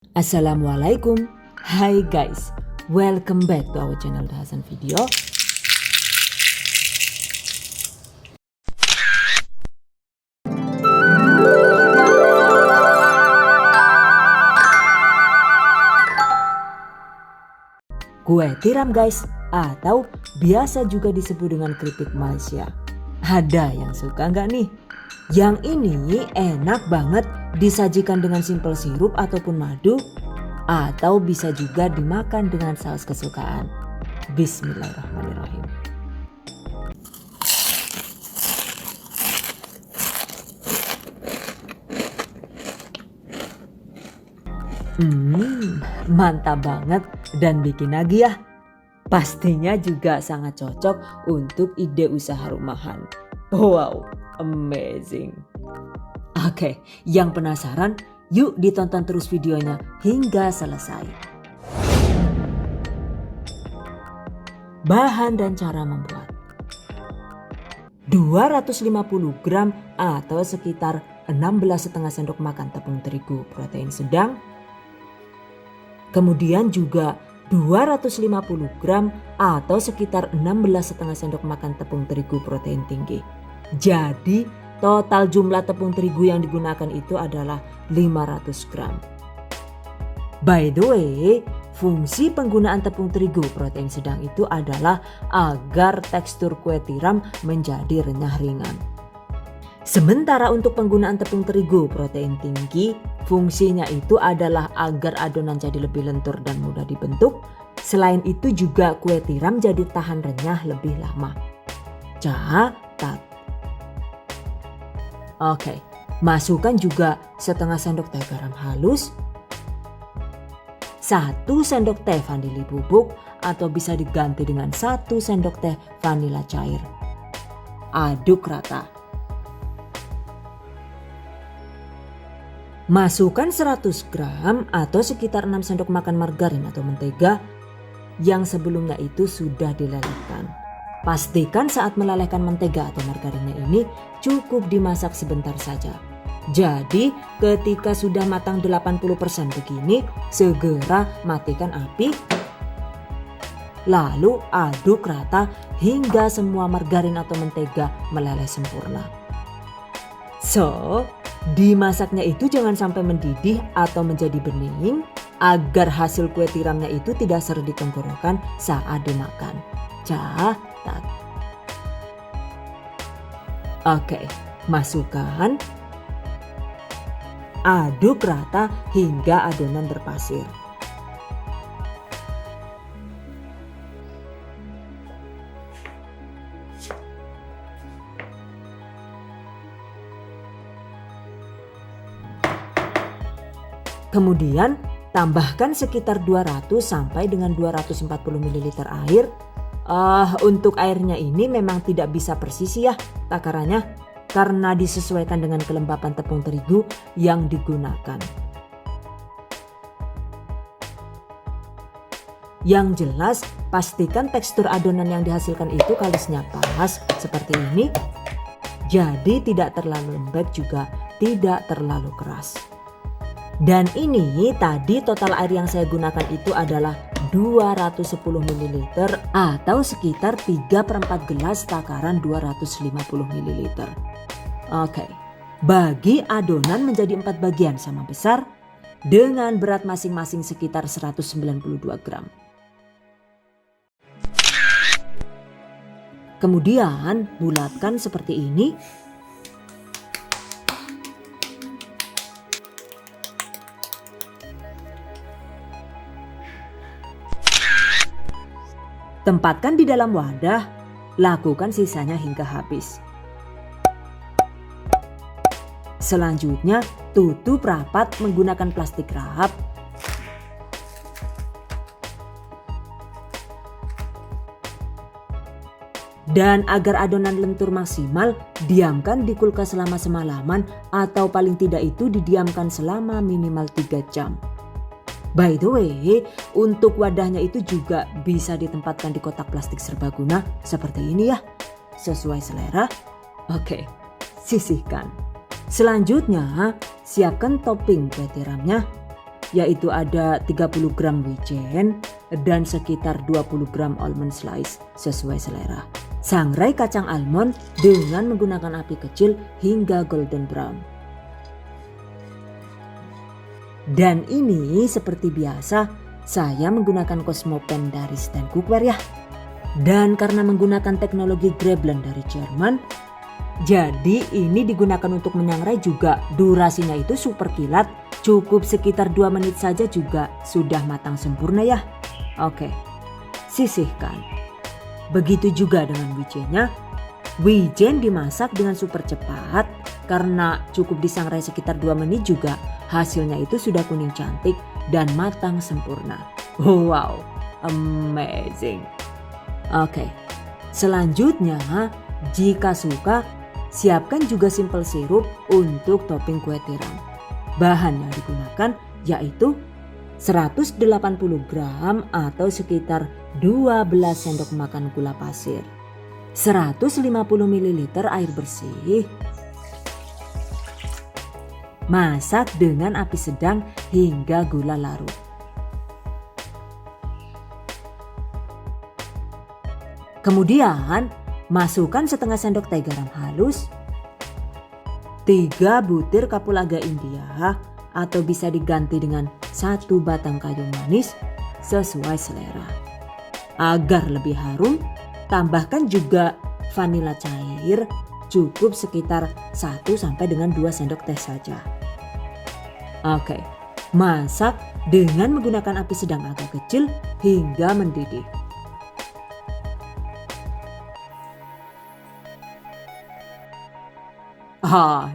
Assalamualaikum. Hai guys, welcome back to our channel The Hasan Video. Kue tiram guys, atau biasa juga disebut dengan keripik Malaysia. Ada yang suka nggak nih? Yang ini enak banget disajikan dengan simpel sirup ataupun madu, atau bisa juga dimakan dengan saus kesukaan. Bismillahirrahmanirrahim. Mantap banget dan bikin nagih ya. Pastinya juga sangat cocok untuk ide usaha rumahan. Wow, amazing. Oke, yang penasaran? Yuk ditonton terus videonya hingga selesai. Bahan dan cara membuat. 250 gram atau sekitar 16,5 sendok makan tepung terigu protein sedang. Kemudian juga 250 gram atau sekitar 16,5 sendok makan tepung terigu protein tinggi. Jadi total jumlah tepung terigu yang digunakan itu adalah 500 gram. By the way, fungsi penggunaan tepung terigu protein sedang itu adalah agar tekstur kue tiram menjadi renyah ringan. Sementara untuk penggunaan tepung terigu protein tinggi, fungsinya itu adalah agar adonan jadi lebih lentur dan mudah dibentuk. Selain itu juga kue tiram jadi tahan renyah lebih lama. Catat. Oke, masukkan juga setengah sendok teh garam halus, 1 sendok teh vanili bubuk atau bisa diganti dengan 1 sendok teh vanila cair. Aduk rata. Masukkan 100 gram atau sekitar 6 sendok makan margarin atau mentega yang sebelumnya itu sudah dilelehkan. Pastikan saat melelehkan mentega atau margarinnya ini cukup dimasak sebentar saja. Jadi ketika sudah matang 80% begini, segera matikan api. Lalu aduk rata hingga semua margarin atau mentega meleleh sempurna. So, dimasaknya itu jangan sampai mendidih atau menjadi bening agar hasil kue tiramnya itu tidak seret di tenggorokan saat dimakan. Catat. Oke, masukkan. Aduk rata hingga adonan berpasir. Kemudian tambahkan sekitar 200 sampai dengan 240 ml air. Untuk airnya ini memang tidak bisa persis ya takarannya karena disesuaikan dengan kelembapan tepung terigu yang digunakan. Yang jelas pastikan tekstur adonan yang dihasilkan itu kalisnya pas seperti ini. Jadi tidak terlalu lembek juga tidak terlalu keras. Dan ini tadi total air yang saya gunakan itu adalah 210 ml atau sekitar 3/4 gelas takaran 250 ml. Oke, bagi adonan menjadi 4 bagian sama besar dengan berat masing-masing sekitar 192 gram. Kemudian bulatkan seperti ini. Tempatkan di dalam wadah, lakukan sisanya hingga habis. Selanjutnya, tutup rapat menggunakan plastik rap. Dan agar adonan lentur maksimal, diamkan di kulkas selama semalaman atau paling tidak itu didiamkan selama minimal 3 jam. By the way, untuk wadahnya itu juga bisa ditempatkan di kotak plastik serbaguna seperti ini ya, sesuai selera. Oke, sisihkan. Selanjutnya, siapkan topping kue tiramnya. yaitu ada 30 gram wijen dan sekitar 20 gram almond slice sesuai selera. Sangrai kacang almond dengan menggunakan api kecil hingga golden brown. Dan ini seperti biasa saya menggunakan Cosmo Pan dari stand cookware ya. Dan karena menggunakan teknologi Gräblen dari Jerman, jadi ini digunakan untuk menyangrai juga durasinya itu super kilat, cukup sekitar 2 menit saja juga sudah matang sempurna ya. Oke, sisihkan. Begitu juga dengan wijennya. Wijen dimasak dengan super cepat karena cukup disangrai sekitar 2 menit juga hasilnya itu sudah kuning cantik dan matang sempurna. Wow, amazing. Oke, selanjutnya jika suka siapkan juga simple sirup untuk topping kue tiram. Bahan yang digunakan yaitu 180 gram atau sekitar 12 sendok makan gula pasir, 150 ml air bersih. Masak dengan api sedang hingga gula larut. Kemudian masukkan setengah sendok teh garam halus, 3 butir kapulaga India atau bisa diganti dengan 1 batang kayu manis sesuai selera. Agar lebih harum, tambahkan juga vanila cair cukup sekitar 1 sampai dengan 2 sendok teh saja. Oke, masak dengan menggunakan api sedang agak kecil hingga mendidih.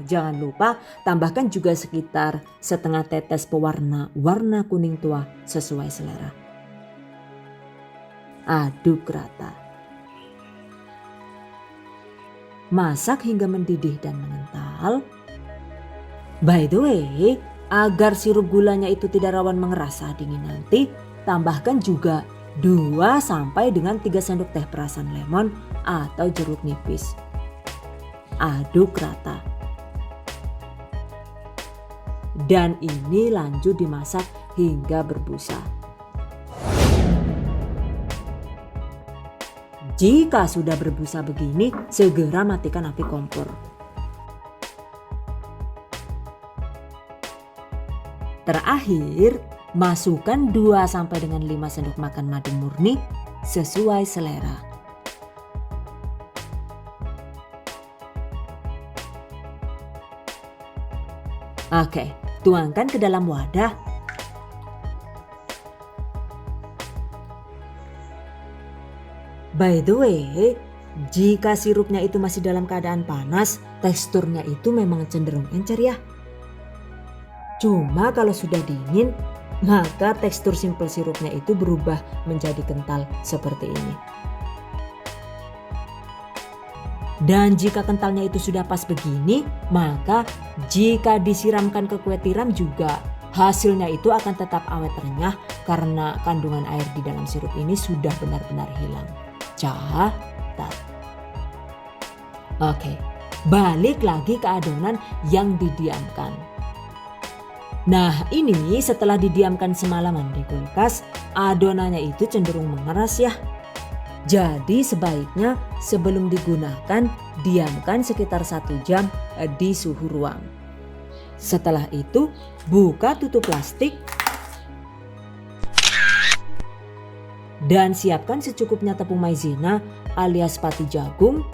Jangan lupa tambahkan juga sekitar setengah tetes pewarna warna kuning tua sesuai selera. Aduk rata. Masak hingga mendidih dan mengental. By the way, agar sirup gulanya itu tidak rawan mengeras saat dingin nanti, tambahkan juga 2 sampai dengan 3 sendok teh perasan lemon atau jeruk nipis. Aduk rata. Dan ini lanjut dimasak hingga berbusa. Jika sudah berbusa begini, segera matikan api kompor. Terakhir, masukkan 2 sampai dengan 5 sendok makan madu murni sesuai selera. Oke, tuangkan ke dalam wadah. By the way, jika sirupnya itu masih dalam keadaan panas, teksturnya itu memang cenderung encer ya. Cuma kalau sudah dingin, maka tekstur simple sirupnya itu berubah menjadi kental seperti ini. Dan jika kentalnya itu sudah pas begini, maka jika disiramkan ke kue tiram juga hasilnya itu akan tetap awet renyah karena kandungan air di dalam sirup ini sudah benar-benar hilang. Catat. Oke, balik lagi ke adonan yang didiamkan. Nah ini setelah didiamkan semalaman di kulkas, adonannya itu cenderung mengeras ya. Jadi sebaiknya sebelum digunakan diamkan sekitar 1 jam di suhu ruang. Setelah itu buka tutup plastik dan siapkan secukupnya tepung maizena alias pati jagung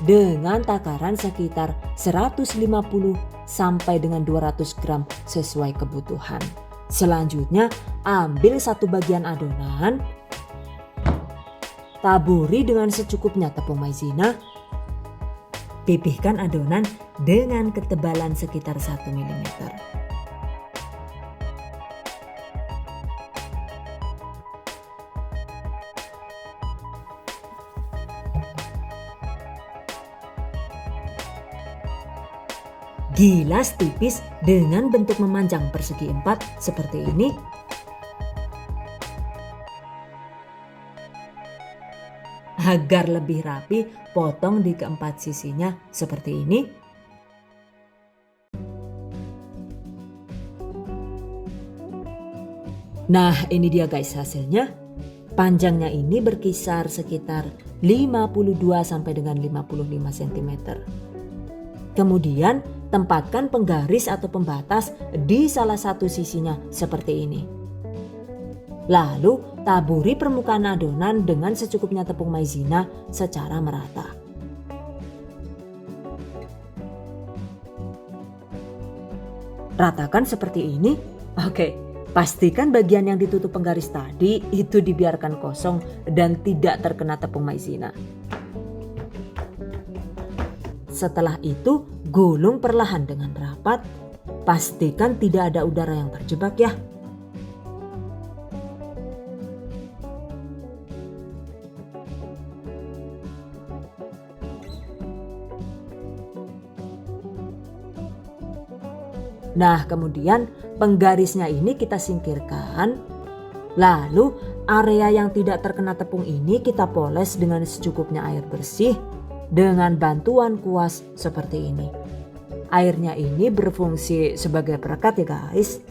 dengan takaran sekitar 150 sampai dengan 200 gram sesuai kebutuhan. Selanjutnya ambil 1 bagian adonan, taburi dengan secukupnya tepung maizena. Pipihkan adonan dengan ketebalan sekitar 1 mm. Gilas tipis dengan bentuk memanjang persegi 4 seperti ini. Agar lebih rapi, potong di keempat sisinya seperti ini. Nah, ini dia guys hasilnya. Panjangnya ini berkisar sekitar 52 sampai dengan 55 cm. Kemudian tempatkan penggaris atau pembatas di salah satu sisinya seperti ini. Lalu taburi permukaan adonan dengan secukupnya tepung maizena secara merata. Ratakan seperti ini. Oke, pastikan bagian yang ditutup penggaris tadi itu dibiarkan kosong dan tidak terkena tepung maizena. Setelah itu, gulung perlahan dengan rapat. Pastikan tidak ada udara yang terjebak ya. Nah, kemudian penggarisnya ini kita singkirkan. Lalu area yang tidak terkena tepung ini kita poles dengan secukupnya air bersih dengan bantuan kuas seperti ini. Airnya ini berfungsi sebagai perekat ya guys.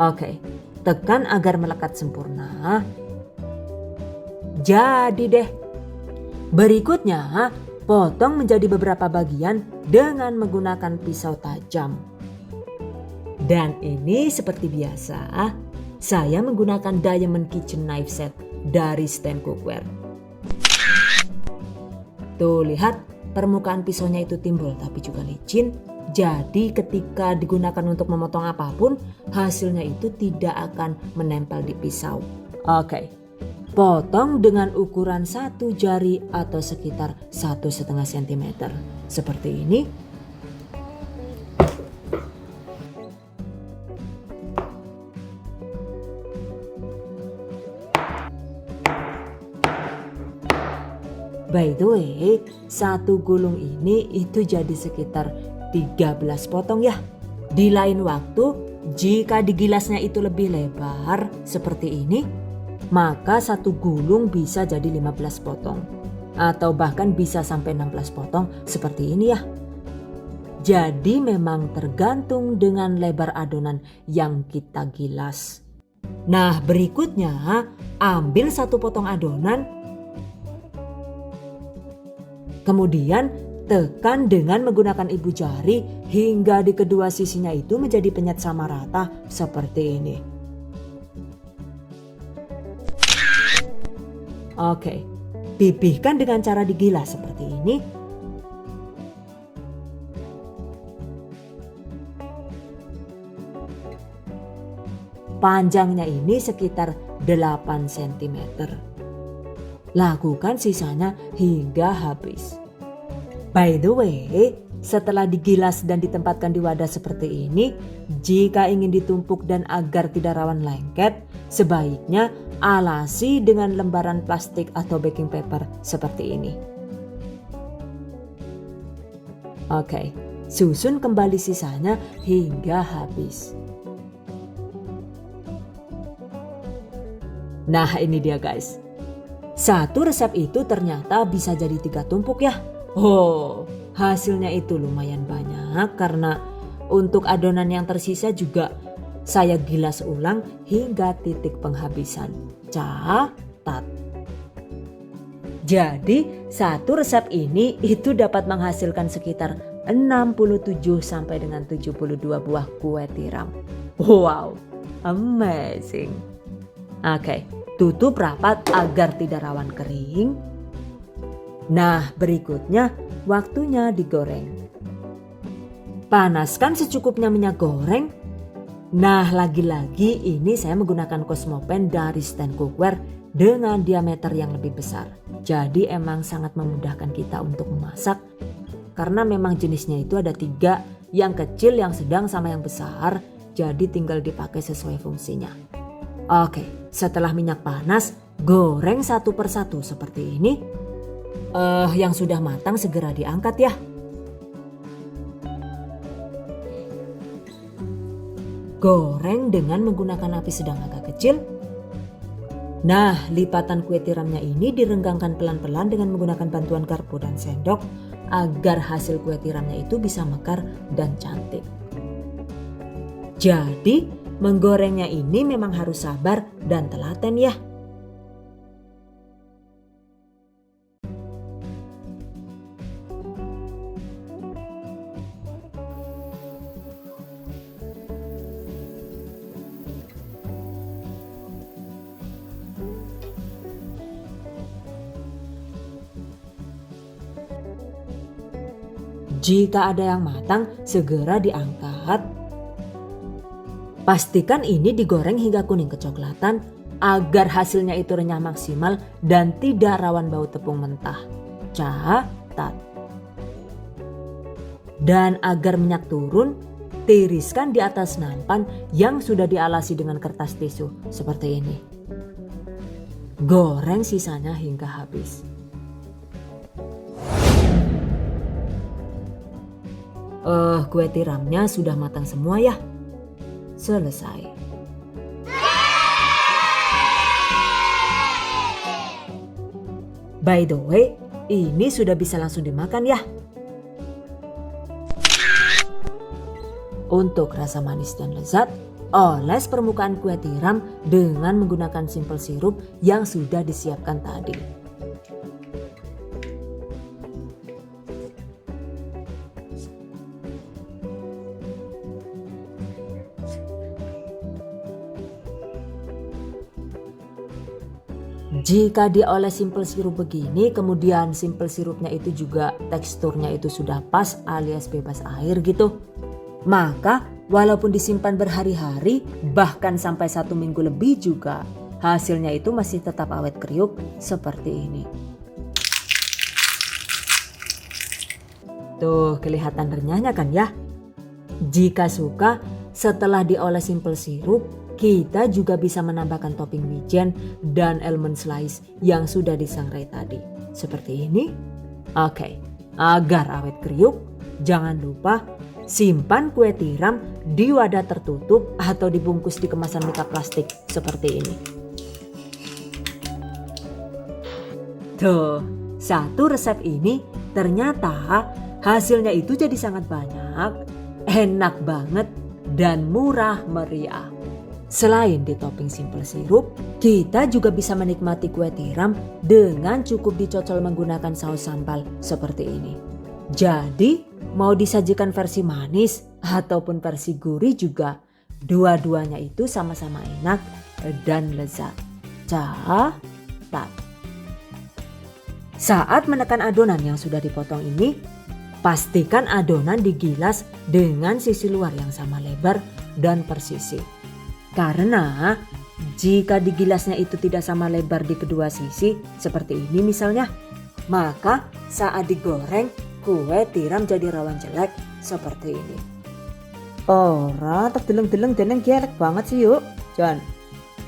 Oke, tekan agar melekat sempurna. Jadi deh. Berikutnya, potong menjadi beberapa bagian dengan menggunakan pisau tajam. Dan ini seperti biasa, saya menggunakan Diamond Kitchen Knife Set dari Stand Cookware. Tuh lihat, permukaan pisaunya itu timbul tapi juga licin. Jadi ketika digunakan untuk memotong apapun, hasilnya itu tidak akan menempel di pisau. Oke. Potong dengan ukuran 1 jari atau sekitar 1,5 cm. Seperti ini. By the way, satu gulung ini itu jadi sekitar 13 potong ya. Di lain waktu, jika digilasnya itu lebih lebar seperti ini, maka satu gulung bisa jadi 15 potong. Atau bahkan bisa sampai 16 potong seperti ini ya. Jadi memang tergantung dengan lebar adonan yang kita gilas. Nah, berikutnya ambil satu potong adonan. Kemudian tekan dengan menggunakan ibu jari hingga di kedua sisinya itu menjadi penyet sama rata seperti ini. Oke, pipihkan dengan cara digilas seperti ini. Panjangnya ini sekitar 8 cm. Lakukan sisanya hingga habis. By the way, setelah digilas dan ditempatkan di wadah seperti ini, jika ingin ditumpuk dan agar tidak rawan lengket, sebaiknya alasi dengan lembaran plastik atau baking paper seperti ini. Oke, susun kembali sisanya hingga habis. Nah, ini dia guys. Satu resep itu ternyata bisa jadi 3 tumpuk ya. Oh, hasilnya itu lumayan banyak karena untuk adonan yang tersisa juga saya gilas ulang hingga titik penghabisan. Catat. Jadi satu resep ini itu dapat menghasilkan sekitar 67 sampai dengan 72 buah kue tiram. Wow, amazing. Oke, tutup rapat agar tidak rawan kering. Nah, berikutnya waktunya digoreng. Panaskan secukupnya minyak goreng. Nah, lagi-lagi ini saya menggunakan Cosmopan dari Stand Cookware dengan diameter yang lebih besar. Jadi emang sangat memudahkan kita untuk memasak. Karena memang jenisnya itu ada 3, yang kecil, yang sedang, sama yang besar. Jadi tinggal dipakai sesuai fungsinya. Oke, setelah minyak panas, goreng satu persatu seperti ini. Yang sudah matang segera diangkat ya. Goreng dengan menggunakan api sedang agak kecil. Nah, lipatan kue tiramnya ini direnggangkan pelan-pelan dengan menggunakan bantuan garpu dan sendok agar hasil kue tiramnya itu bisa mekar dan cantik. Jadi, menggorengnya ini memang harus sabar dan telaten ya. Jika ada yang matang, segera diangkat. Pastikan ini digoreng hingga kuning kecoklatan agar hasilnya itu renyah maksimal dan tidak rawan bau tepung mentah. Catat. Dan agar minyak turun, tiriskan di atas nampan yang sudah dialasi dengan kertas tisu seperti ini. Goreng sisanya hingga habis. Kue tiramnya sudah matang semua ya. Selesai. By the way, ini sudah bisa langsung dimakan ya. Untuk rasa manis dan lezat, oles permukaan kue tiram dengan menggunakan simple sirup yang sudah disiapkan tadi. Jika dioles simple sirup begini, kemudian simple sirupnya itu juga teksturnya itu sudah pas alias bebas air gitu, maka walaupun disimpan berhari-hari bahkan sampai 1 minggu lebih juga hasilnya itu masih tetap awet kriuk seperti ini. Tuh kelihatan renyahnya kan ya. Jika suka, setelah dioles simple sirup, kita juga bisa menambahkan topping wijen dan almond slice yang sudah disangrai tadi. Seperti ini. Oke, agar awet kriuk, jangan lupa simpan kue tiram di wadah tertutup atau dibungkus di kemasan mika plastik seperti ini. Tuh, satu resep ini ternyata hasilnya itu jadi sangat banyak, enak banget, dan murah meriah. Selain di topping simple sirup, kita juga bisa menikmati kue tiram dengan cukup dicocol menggunakan saus sambal seperti ini. Jadi, mau disajikan versi manis ataupun versi gurih juga, dua-duanya itu sama-sama enak dan lezat. Catat. Saat menekan adonan yang sudah dipotong ini, pastikan adonan digilas dengan sisi luar yang sama lebar dan persisi. Karena jika digilasnya itu tidak sama lebar di kedua sisi seperti ini misalnya, maka saat digoreng kue tiram jadi rawan jelek seperti ini. Ora tak deleng-deleng deneng gelek banget sih yuk Jan.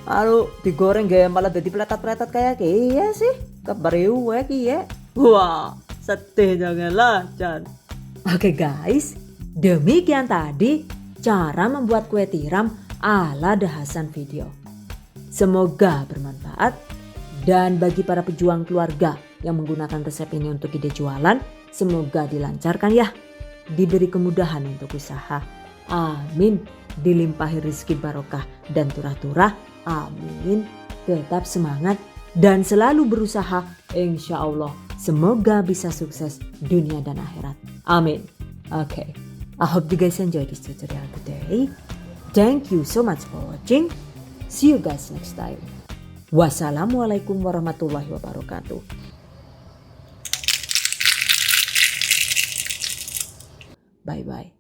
Aduh digoreng gaya malah jadi peletat-peletat kayak iya sih. Kebariwek iya. Wah sedih janganlah Jan. Oke guys, demikian tadi cara membuat kue tiram ala The Hasan video. Semoga bermanfaat, dan bagi para pejuang keluarga yang menggunakan resep ini untuk ide jualan, semoga dilancarkan ya, diberi kemudahan untuk usaha. Amin. Dilimpahi rezeki barokah dan turah-turah. Amin. Tetap semangat dan selalu berusaha. Insya Allah semoga bisa sukses dunia dan akhirat. Amin. Okay, I hope you guys enjoy this tutorial today. Thank you so much for watching. See you guys next time. Wassalamualaikum warahmatullahi wabarakatuh. Bye bye.